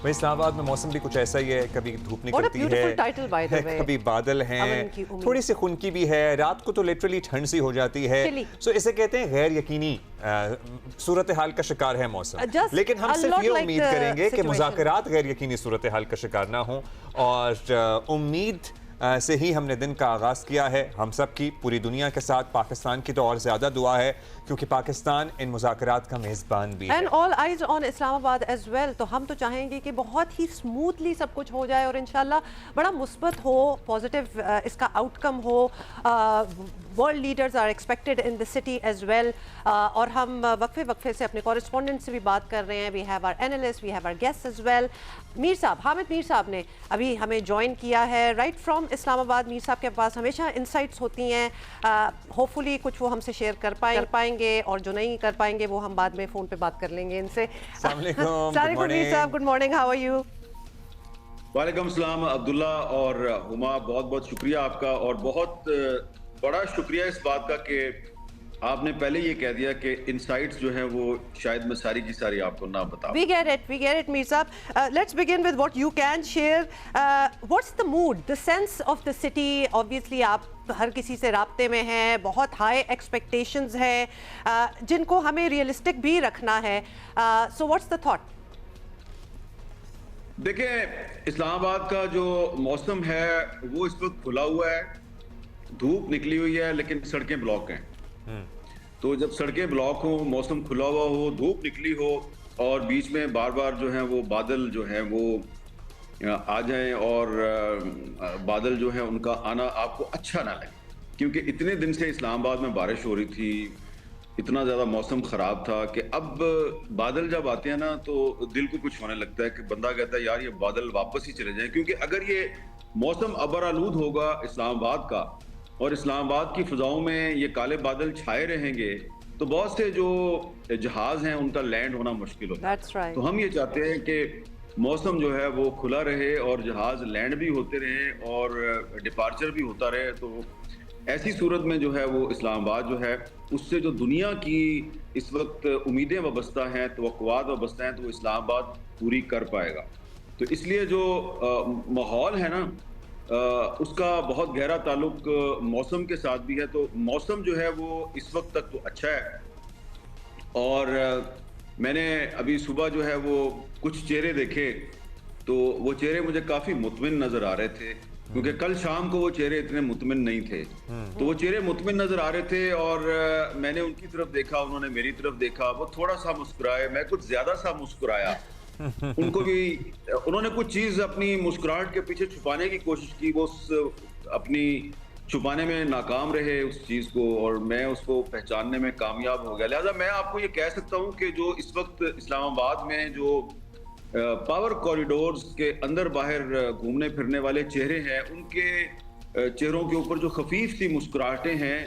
वही इस्लामाबाद में मौसम भी कुछ ऐसा ही है, कभी धूप निकलती है, कभी बादल हैं, थोड़ी सी खुनकी भी है, रात को तो लिटरली ठंड सी हो जाती है। सो इसे कहते हैं गैर यकीनी सूरत हाल का शिकार है मौसम। लेकिन हम सिर्फ ये उम्मीद करेंगे कि मुज़ाकरात गैर यकीनी सूरत हाल का शिकार ना हो, और उम्मीद से ही हमने दिन का आगाज़ किया है। हम सब की, पूरी दुनिया के साथ पाकिस्तान की तो और ज़्यादा दुआ है, क्योंकि पाकिस्तान इन मुज़ाकरात का मेज़बान भी है। And all eyes on Islamabad as well. तो हम तो चाहेंगे कि बहुत ही स्मूथली सब कुछ हो जाए और इंशाल्लाह बड़ा मुस्बत हो, पॉजिटिव इसका आउटकम हो। World leaders are expected in the city as well. और हम वक्फे वक्फे से अपने कॉरेस्पॉन्डेंट से भी बात कर रहे हैं। We have our analyst, we have our guest as well. Mir साहब, हामिद मीर साहब ने अभी हमें ज्वाइन किया है राइट फ्रॉम इस्लामाबाद। मीर साहब के पास हमेशा इंसाइट्स होती हैं, होपफुली कुछ वो हमसे शेयर कर पाएंगे, और जो नहीं कर पाएंगे वो हम बाद में फ़ोन पे बात कर लेंगे इनसे। मीर साहब, good morning, how are you? वालेकुम सलाम अब्दुल्ला और हुमा, बहुत बहुत शुक्रिया आपका, और बहुत बड़ा शुक्रिया इस बात का कि आपने पहले ये कह दिया कि इनसाइट्स जो हैं वो शायद मैं सारी की सारी आपको ना बताऊं। We get it, मीर साहब। Let's begin with what you can share. What's the mood, the sense of the city? Obviously, आप हर किसी से राब्ते में हैं, बहुत हाई एक्सपेक्टेशंस हैं, जिनको हमें रियलिस्टिक भी रखना है। So what's the thought? देखिए, इस्लामाबाद का जो मौसम है वो इस वक्त खुला हुआ है, धूप निकली हुई है, लेकिन सड़कें ब्लॉक हैं। तो जब सड़कें ब्लॉक हो, मौसम खुला हुआ हो, धूप निकली हो, और बीच में बार बार जो है वो बादल जो है वो आ जाएं, और बादल जो है उनका आना आपको अच्छा ना लगे, क्योंकि इतने दिन से इस्लामाबाद में बारिश हो रही थी, इतना ज़्यादा मौसम ख़राब था कि अब बादल जब आते हैं ना तो दिल को कुछ होने लगता है कि बंदा कहता है यार ये बादल वापस ही चले जाएं, क्योंकि अगर ये मौसम अबरालूद होगा इस्लामाबाद का, और इस्लामाबाद की फ़िज़ाओं में ये काले बादल छाए रहेंगे, तो बहुत से जो जहाज़ हैं उनका लैंड होना मुश्किल होता है। तो हम ये चाहते हैं कि मौसम जो है वो खुला रहे और जहाज़ लैंड भी होते रहें और डिपार्चर भी होता रहे। तो ऐसी सूरत में जो है वो इस्लामाबाद जो है उससे जो दुनिया की इस वक्त उम्मीदें वाबस्ता हैं, तवक्कुआत वाबस्ता हैं, तो वो इस्लामाबाद पूरी कर पाएगा। तो इसलिए जो माहौल है ना, उसका बहुत गहरा ताल्लुक मौसम के साथ भी है। तो मौसम जो है वो इस वक्त तक तो अच्छा है, और मैंने अभी सुबह जो है वो कुछ चेहरे देखे, तो वो चेहरे मुझे काफ़ी मुतमिन नज़र आ रहे थे, क्योंकि कल शाम को वो चेहरे इतने मुतमिन नहीं थे। तो वो चेहरे मुतमिन नज़र आ रहे थे, और मैंने उनकी तरफ देखा, उन्होंने मेरी तरफ देखा, वो थोड़ा सा मुस्कुराए, मैं कुछ ज़्यादा सा मुस्कुराया। उनको भी, उन्होंने कुछ चीज़ अपनी मुस्कुराहट के पीछे छुपाने की कोशिश की, वो अपनी छुपाने में नाकाम रहे उस चीज़ को, और मैं उसको पहचानने में कामयाब हो गया। लिहाजा मैं आपको ये कह सकता हूँ कि जो इस वक्त इस्लामाबाद में जो पावर कॉरिडोर्स के अंदर बाहर घूमने फिरने वाले चेहरे हैं, उनके चेहरों के ऊपर जो खफीफ सी मुस्कुराहटें हैं,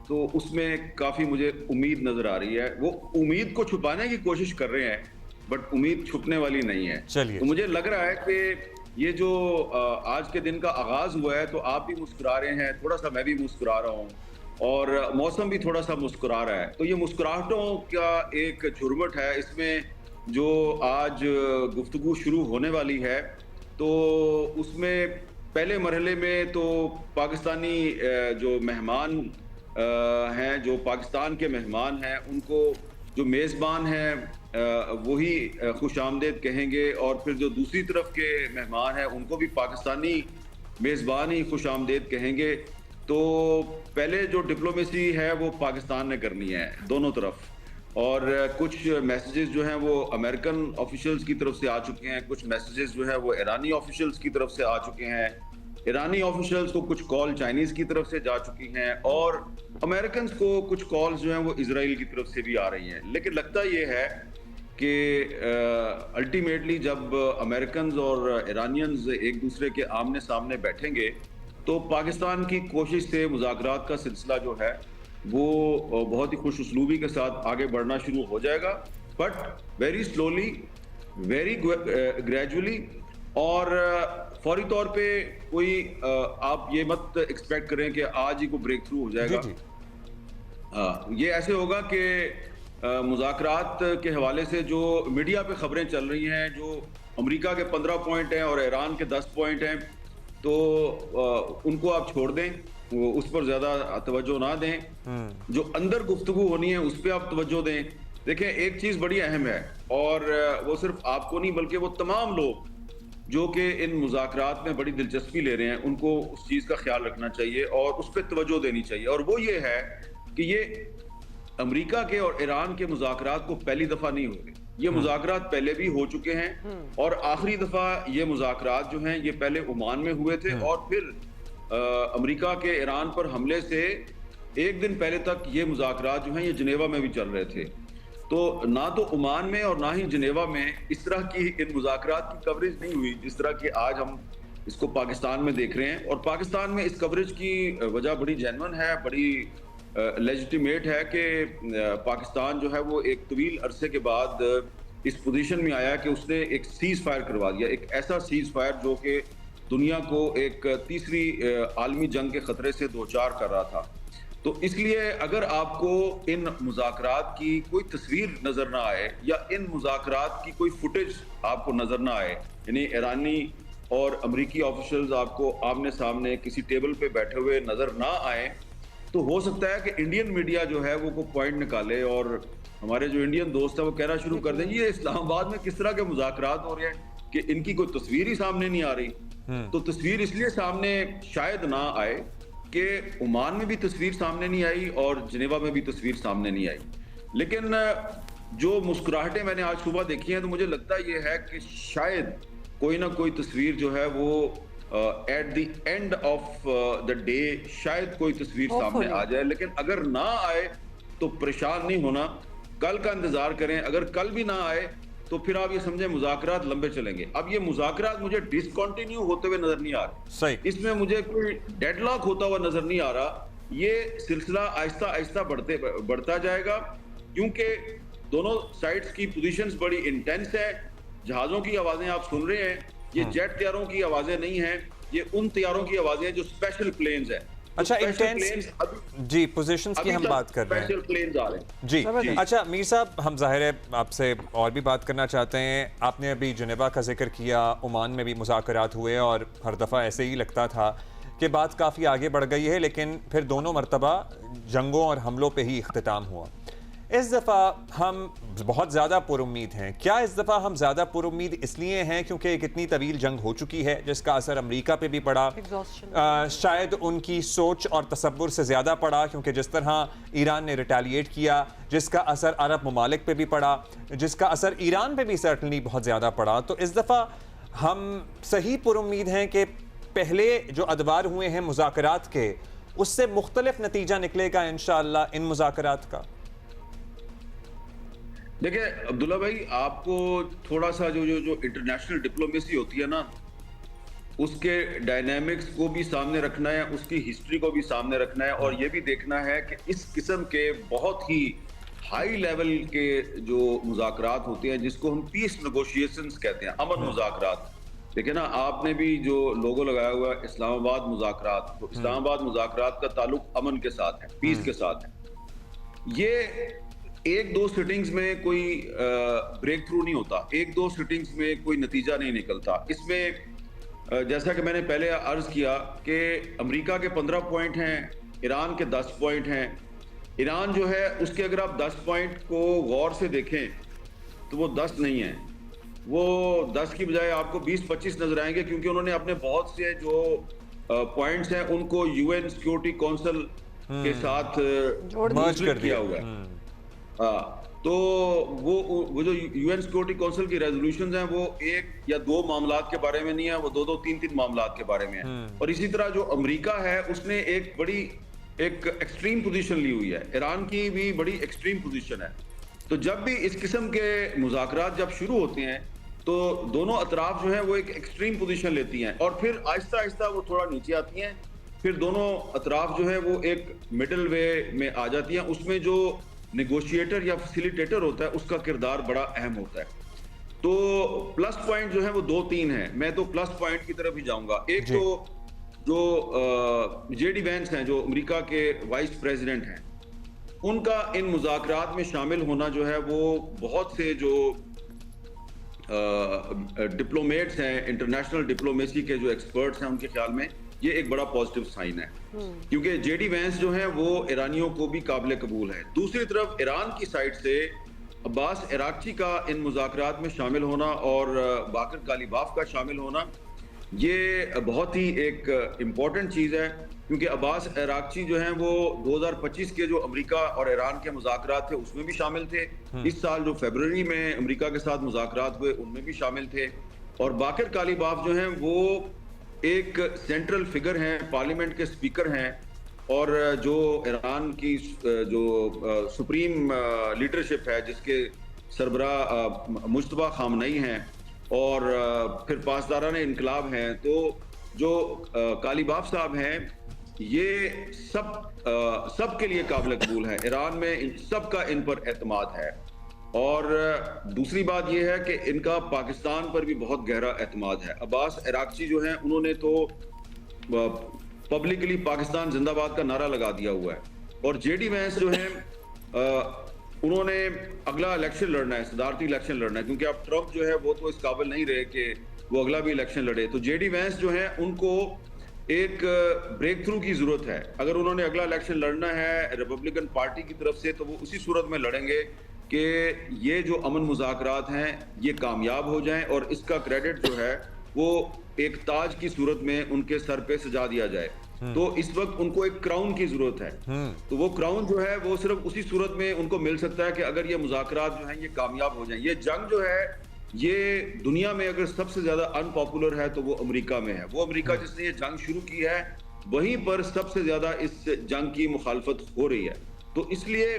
तो उसमें काफ़ी मुझे उम्मीद नज़र आ रही है। वो उम्मीद को छुपाने की कोशिश कर रहे हैं, बट उम्मीद छुपने वाली नहीं है। तो मुझे लग रहा है कि ये जो आज के दिन का आगाज हुआ है, तो आप भी मुस्कुरा रहे हैं, थोड़ा सा मैं भी मुस्कुरा रहा हूँ, और मौसम भी थोड़ा सा मुस्कुरा रहा है। तो ये मुस्कुराहटों का एक झुरमुट है। इसमें जो आज गुफ्तगू शुरू होने वाली है, तो उसमें पहले मरहले में तो पाकिस्तानी जो मेहमान हैं, जो पाकिस्तान के मेहमान हैं, उनको जो मेज़बान हैं वही खुशामदेद कहेंगे, और फिर जो दूसरी तरफ के मेहमान हैं उनको भी पाकिस्तानी मेज़बान ही खुशामदेद कहेंगे। तो पहले जो डिप्लोमेसी है वो पाकिस्तान ने करनी है दोनों तरफ, और कुछ मैसेजेस जो हैं वो अमेरिकन ऑफिशियल्स की तरफ से आ चुके हैं, कुछ मैसेजेस जो हैं वो ईरानी ऑफिशियल्स की तरफ से आ चुके हैं, ईरानी ऑफिशियल्स को कुछ कॉल चाइनीज़ की तरफ से जा चुकी हैं, और अमेरिकन को कुछ कॉल्स जो हैं वो इजराइल की तरफ से भी आ रही हैं। लेकिन लगता ये है कि अल्टीमेटली जब अमेरिकन और ईरानियंस एक दूसरे के आमने सामने बैठेंगे, तो पाकिस्तान की कोशिश से मुज़ाकरात का सिलसिला जो है वो बहुत ही खुश उसलूबी के साथ आगे बढ़ना शुरू हो जाएगा, but very slowly, very gradually, और फौरी तौर पे कोई आप ये मत एक्सपेक्ट करें कि आज ही को ब्रेक थ्रू हो जाएगा। ये ऐसे होगा कि मुज़ाकरात के हवाले से जो मीडिया पे खबरें चल रही हैं, जो अमेरिका के 15 पॉइंट हैं और ईरान के 10 पॉइंट हैं, तो उनको आप छोड़ दें, वो उस पर ज्यादा तवज्जो ना दें। जो अंदर गुफ्तगू होनी है उस पर आप तवज्जो दें। देखें, एक चीज बड़ी अहम है, और वो सिर्फ आपको नहीं बल्कि वो तमाम लोग जो कि इन मुज़ाकरात में बड़ी दिलचस्पी ले रहे हैं, उनको उस चीज़ का ख्याल रखना चाहिए और उस पर तवज्जो देनी चाहिए। और वो ये है कि ये अमेरिका के और ईरान के मुज़ाकरात को पहली दफ़ा नहीं हो रहे, ये मुज़ाकरात पहले भी हो चुके हैं, और आखिरी दफ़ा ये मुज़ाकरात जो हैं ये पहले ओमान में हुए थे, और फिर अमेरिका के ईरान पर हमले से एक दिन पहले तक ये मुज़ाकरात जो हैं ये जनेवा में भी चल रहे थे। तो ना तो ओमान में और ना ही जनेवा में इस तरह की इन मुज़ाकरात की कवरेज नहीं हुई जिस तरह की आज हम इसको पाकिस्तान में देख रहे हैं। और पाकिस्तान में इस कवरेज की वजह बड़ी जेन्युइन है, बड़ी लेजिटिमेट है कि पाकिस्तान जो है वो एक तवील अरसे के बाद इस पोजीशन में आया कि उसने एक सीज फायर करवा दिया, एक ऐसा सीज फायर जो कि दुनिया को एक तीसरी आलमी जंग के खतरे से दो चार कर रहा था। तो इसलिए अगर आपको इन मुज़ाकरात की कोई तस्वीर नजर ना आए या इन मुज़ाकरात की कोई फुटेज आपको नजर ना आए, यानी ईरानी और अमेरिकी ऑफिशियल्स आपको आमने सामने किसी टेबल पे बैठे हुए नजर ना आए, तो हो सकता है कि इंडियन मीडिया जो है वो पॉइंट निकाले और हमारे जो इंडियन दोस्त है वो कहना शुरू कर दें ये इस्लामाबाद में किस तरह के मुज़ाकरात हो रहे हैं कि इनकी कोई तस्वीर ही सामने नहीं आ रही। तो तस्वीर इसलिए सामने शायद ना आए कि ओमान में भी तस्वीर सामने नहीं आई और जनेवा में भी तस्वीर सामने नहीं आई, लेकिन जो मुस्कुराहटें मैंने आज सुबह देखी हैं तो मुझे लगता ये है कि शायद कोई ना कोई तस्वीर जो है वो at the end of the day शायद कोई तस्वीर सामने आ जाए। लेकिन अगर ना आए तो परेशान नहीं होना, कल का इंतजार करें। अगर कल भी ना आए तो फिर आप ये समझें मुज़ाकरात लंबे चलेंगे। अब ये मुज़ाकरात मुझे डिसकंटिन्यू होते हुए नजर नहीं आ रहे, सही, इसमें मुझे कोई डेडलॉक होता हुआ नजर नहीं आ रहा। ये सिलसिला आहिस्ता आहिस्ता बढ़ता जाएगा, क्योंकि दोनों साइड्स की पोजीशंस बड़ी इंटेंस है। जहाजों की आवाजें आप सुन रहे हैं, ये जेट तैयारों की आवाजें नहीं है, ये उन तैयारों की आवाजें हैं जो स्पेशल प्लेन्स है। अच्छा, इंटेंस जी पोजीशंस की हम बात कर रहे हैं जी। अच्छा मीर साहब, हम जाहिर है आपसे और भी बात करना चाहते हैं। आपने अभी जनेवा का जिक्र किया, ओमान में भी मुज़ाकरात हुए और हर दफ़ा ऐसे ही लगता था कि बात काफ़ी आगे बढ़ गई है, लेकिन फिर दोनों मरतबा जंगों और हमलों पे ही इख्तिताम हुआ। इस दफ़ा हम बहुत ज़्यादा पुरुम्मीद हैं। क्या इस दफ़ा हम ज़्यादा पुरुम्मीद इसलिए हैं क्योंकि एक इतनी तवील जंग हो चुकी है जिसका असर अमेरिका पे भी पड़ा, शायद उनकी सोच और तसव्वुर से ज़्यादा पड़ा, क्योंकि जिस तरह ईरान ने रिटेलिएट किया जिसका असर अरब ममालिक पे भी पड़ा, जिसका असर ईरान पे भी सर्टनली बहुत ज़्यादा पड़ा। तो इस दफ़ा हम सही पुरुम्मीद हैं कि पहले जो अदवार हुए हैं मुज़ाकरात के, उससे मुख्तलिफ नतीजा निकलेगा इंशाअल्लाह इन मुज़ाकरात का। देखिए अब्दुल्ला भाई, आपको थोड़ा सा जो इंटरनेशनल डिप्लोमेसी होती है ना, उसके डायनामिक्स को भी सामने रखना है, उसकी हिस्ट्री को भी सामने रखना है, और ये भी देखना है कि इस किस्म के बहुत ही हाई लेवल के जो मुज़ाकरात होते हैं जिसको हम पीस नेगोशिएशंस कहते हैं, अमन मुज़ाकरात। देखिए ना, आपने भी जो लोगो लगाया हुआ है इस्लामाबाद मुज़ाकरात, तो इस्लामाबाद मुज़ाकरात का ताल्लुक अमन के साथ है, पीस के साथ है। ये एक दो सिटिंग्स में कोई ब्रेक थ्रू नहीं होता, एक दो सिटिंग्स में कोई नतीजा नहीं निकलता। इसमें जैसा कि मैंने पहले अर्ज किया कि अमेरिका के 15 पॉइंट हैं, ईरान के 10 पॉइंट हैं। ईरान जो है उसके अगर आप 10 पॉइंट को गौर से देखें तो वो 10 नहीं है, वो 10 की बजाय आपको 20-25 नजर आएंगे, क्योंकि उन्होंने अपने बहुत से जो पॉइंट्स हैं उनको यूएन सिक्योरिटी काउंसिल के साथ मर्ज कर दिया हुआ है। तो वो जो यूएन सिक्योरिटी काउंसिल की रेजोल्यूशंस हैं वो एक या दो मामलात के बारे में नहीं है, वो दो तीन मामलात के बारे में है। और इसी तरह जो अमेरिका है उसने एक बड़ी एक्सट्रीम पोजीशन ली हुई है, ईरान की भी बड़ी एक्सट्रीम पोजीशन है। तो जब भी इस किस्म के मुज़ाकरात जब शुरू होते हैं तो दोनों अतराफ जो है वो एक एक्सट्रीम पोजीशन लेती हैं और फिर आहिस्ता आहिस्ता वो थोड़ा नीचे आती हैं, फिर दोनों अतराफ जो है वो एक मिडिल वे में आ जाती हैं। उसमें जो नेगोशिएटर या फैसिलिटेटर होता है उसका किरदार बड़ा अहम होता है। तो प्लस पॉइंट जो है वो 2-3 हैं, मैं तो प्लस पॉइंट की तरफ ही जाऊंगा। एक तो जो जेडी वैंस हैं जो अमेरिका के वाइस प्रेसिडेंट हैं, उनका इन मुज़ाकरात में शामिल होना जो है वो बहुत से जो डिप्लोमेट्स हैं, इंटरनेशनल डिप्लोमेसी के जो एक्सपर्ट्स हैं, उनके ख्याल में ये एक बड़ा पॉजिटिव साइन है, क्योंकि जेडी वैंस जो है वो ईरानियों को भी काबिल कबूल है। दूसरी तरफ ईरान की साइड से अब्बास अराक्ची का इन मुज़ाकरात में शामिल होना और बाकर गालिबाफ का शामिल होना, ये बहुत ही एक इम्पॉर्टेंट चीज़ है, क्योंकि अब्बास अराक्ची जो हैं वो 2025 के जो अमेरिका और ईरान के मुज़ाकरात थे उसमें भी शामिल थे। इस साल जो फरवरी में अमेरिका के साथ मुज़ाकरात हुए उनमें भी शामिल थे। और बाकर गालिबाफ जो हैं वो एक सेंट्रल फिगर हैं, पार्लियामेंट के स्पीकर हैं, और जो ईरान की जो सुप्रीम लीडरशिप है जिसके सरबराह मुश्तबा खामनई हैं और फिर पासदारान इनकलाब हैं, तो जो गालिबाफ साहब हैं ये सब के लिए काबिल कबूल है। ईरान में सब का इन पर एतमाद है। और दूसरी बात यह है कि इनका पाकिस्तान पर भी बहुत गहरा एतमाद है। अब्बास अराक्ची जो हैं उन्होंने तो पब्लिकली पाकिस्तान जिंदाबाद का नारा लगा दिया हुआ है, और जेडी वैंस जो हैं उन्होंने अगला इलेक्शन लड़ना है, सदारती इलेक्शन लड़ना है, क्योंकि अब ट्रंप जो है वो तो इस काबिल नहीं रहे कि वो अगला भी इलेक्शन लड़े। तो जेडी वैंस जो हैं उनको एक ब्रेक थ्रू की जरूरत है। अगर उन्होंने अगला इलेक्शन लड़ना है रिपब्लिकन पार्टी की तरफ से, तो वो उसी सूरत में लड़ेंगे कि ये जो अमन मुज़ाकरात हैं ये कामयाब हो जाएं और इसका क्रेडिट जो है वो एक ताज की सूरत में उनके सर पे सजा दिया जाए। तो इस वक्त उनको एक क्राउन की जरूरत है, तो वो क्राउन जो है वो सिर्फ उसी सूरत में उनको मिल सकता है कि अगर ये मुज़ाकरात जो हैं ये कामयाब हो जाएं। ये जंग जो है ये दुनिया में अगर सबसे ज्यादा अनपॉपुलर है तो वो अमेरिका में है। वो अमेरिका जिसने ये जंग शुरू की है वहीं पर सबसे ज्यादा इस जंग की मुखालफत हो रही है। तो इसलिए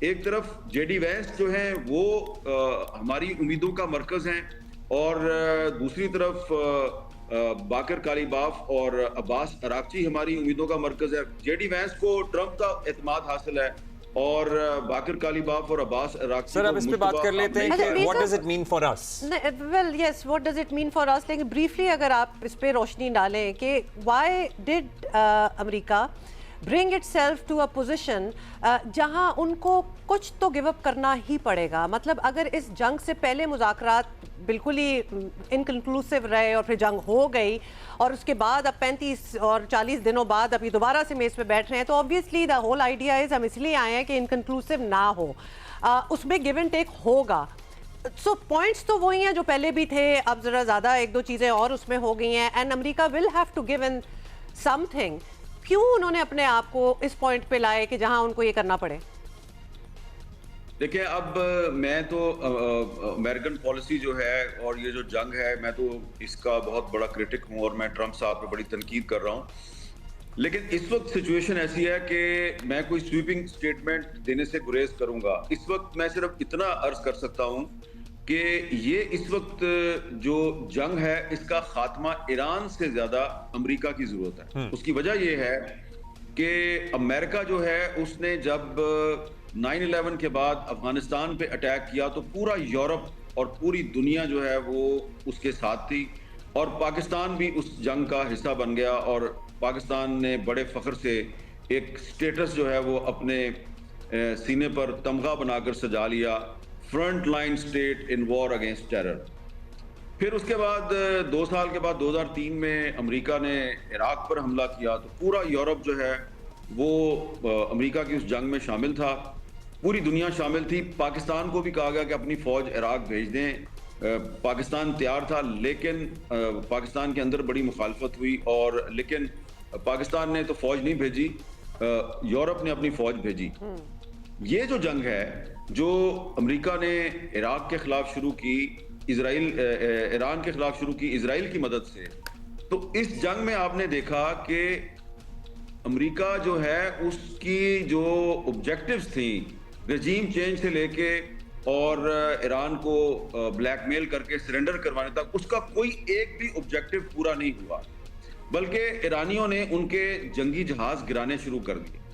एक तरफ जेडी वैंस जो है वो हमारी उम्मीदों का मरकज हैं, और दूसरी तरफ बाकर गालिबाफ और अब्बास अराक्ची हमारी उम्मीदों का मरकज है। जेडी वैंस को ट्रंप का एतमाद हासिल है और बाकर गालिबाफ और अब्बास अराक्ची। सर अब इस पे बात कर लेते हैं कि what does it mean for us. Well yes, what does it mean for us, लेकिन ब्रीफली अगर आप इस पे रोशनी डालें कि why did America bring itself to a position जहां उनको कुछ तो गिव अप करना ही पड़ेगा। मतलब अगर इस जंग से पहले मुज़ाकरात बिल्कुल ही इनकंक्लूसिव रहे और फिर जंग हो गई और उसके बाद अब 35 और 40 दिनों बाद अभी दोबारा से मेज़ पे बैठ रहे हैं, तो obviously the whole idea is हम इसलिए आए हैं कि इनकंक्लूसिव ना हो, उसमें गिव एंड टेक होगा। सो पॉइंट्स तो वही हैं जो पहले भी थे, अब ज़रा ज़्यादा एक दो चीज़ें और उसमें हो गई हैं, and America will have to give in something. क्यों उन्होंने अपने आप को इस पॉइंट पे लाए कि जहां उनको ये करना पड़े? देखिए, अब मैं तो अमेरिकन पॉलिसी जो है और ये जो जंग है, मैं तो इसका बहुत बड़ा क्रिटिक हूं और मैं ट्रंप साहब पे बड़ी तनकीद कर रहा हूं। लेकिन इस वक्त सिचुएशन ऐसी है कि मैं कोई स्वीपिंग स्टेटमेंट देने से गुरेज करूंगा। इस वक्त मैं सिर्फ इतना अर्ज कर सकता हूं कि ये इस वक्त जो जंग है इसका खात्मा ईरान से ज्यादा अमेरिका की जरूरत है। उसकी वजह ये है कि अमेरिका जो है उसने जब 9/11 के बाद अफगानिस्तान पे अटैक किया तो पूरा यूरोप और पूरी दुनिया जो है वो उसके साथ थी, और पाकिस्तान भी उस जंग का हिस्सा बन गया, और पाकिस्तान ने बड़े फख्र से एक स्टेटस जो है वो अपने सीने पर तमगा बनाकर सजा लिया, front line state in war against terror. फिर उसके बाद 2 साल के बाद 2003 में अमेरिका ने इराक पर हमला किया, तो पूरा यूरोप जो है वो अमेरिका की उस जंग में शामिल था, पूरी दुनिया शामिल थी। पाकिस्तान को भी कहा गया कि अपनी फ़ौज इराक भेज दें। पाकिस्तान तैयार था, लेकिन पाकिस्तान के अंदर बड़ी मुखालफत हुई, और लेकिन पाकिस्तान ने तो फ़ौज नहीं भेजी, यूरोप ने अपनी फ़ौज भेजी। ये जो जंग है जो अमेरिका ने इराक के खिलाफ शुरू की, ईरान के खिलाफ शुरू की इजराइल की मदद से, तो इस जंग में आपने देखा कि अमेरिका जो है उसकी जो ऑब्जेक्टिव्स थी रजीम चेंज से लेके और ईरान को ब्लैकमेल करके सरेंडर करवाने तक, उसका कोई एक भी ऑब्जेक्टिव पूरा नहीं हुआ, बल्कि ईरानियों ने उनके जंगी जहाज गिराने शुरू कर दिए।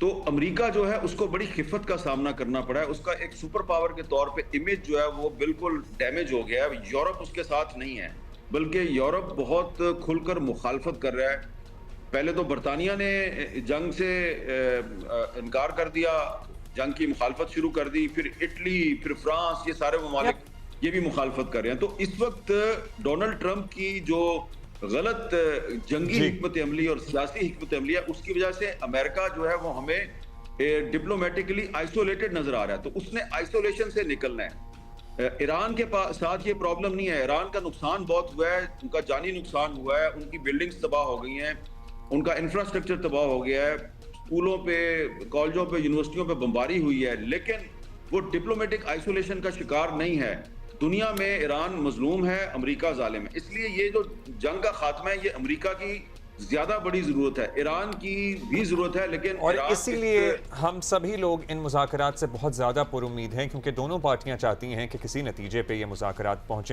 तो अमेरिका जो है उसको बड़ी खिफत का सामना करना पड़ा है। उसका एक सुपर पावर के तौर पे इमेज जो है वो बिल्कुल डैमेज हो गया है। यूरोप उसके साथ नहीं है, बल्कि यूरोप बहुत खुलकर मुखालफत कर रहा है। पहले तो बरतानिया ने जंग से इनकार कर दिया, जंग की मुखालफत शुरू कर दी, फिर इटली, फिर फ्रांस, ये सारे ममालिक ये भी मुखालफत कर रहे हैं। तो इस वक्त डोनाल्ड ट्रंप की जो गलत जंगी हिकमत अमली और सियासी हिकमत अमली है, उसकी वजह से अमेरिका जो है वो हमें डिप्लोमेटिकली आइसोलेटेड नजर आ रहा है। तो उसने आइसोलेशन से निकलना है। ईरान के साथ ये प्रॉब्लम नहीं है। ईरान का नुकसान बहुत हुआ है, उनका जानी नुकसान हुआ है, उनकी बिल्डिंग्स तबाह हो गई हैं, उनका इंफ्रास्ट्रक्चर तबाह हो गया है, स्कूलों पे, कॉलेजों पे, यूनिवर्सिटियों पे बमबारी हुई है, लेकिन वो डिप्लोमेटिक आइसोलेशन का शिकार नहीं है। दुनिया में ईरान मजलूम है, अमेरिका जालिम है। इसलिए ये जो जंग का खात्मा है, ये अमेरिका की ज्यादा बड़ी जरूरत है, ईरान की भी जरूरत है, लेकिन और इसीलिए हम सभी लोग इन मुज़ाकरात से बहुत ज़्यादा पुरुम्मीद हैं, क्योंकि दोनों पार्टियां चाहती हैं कि किसी नतीजे पे ये मुज़ाकरात पहुंचे।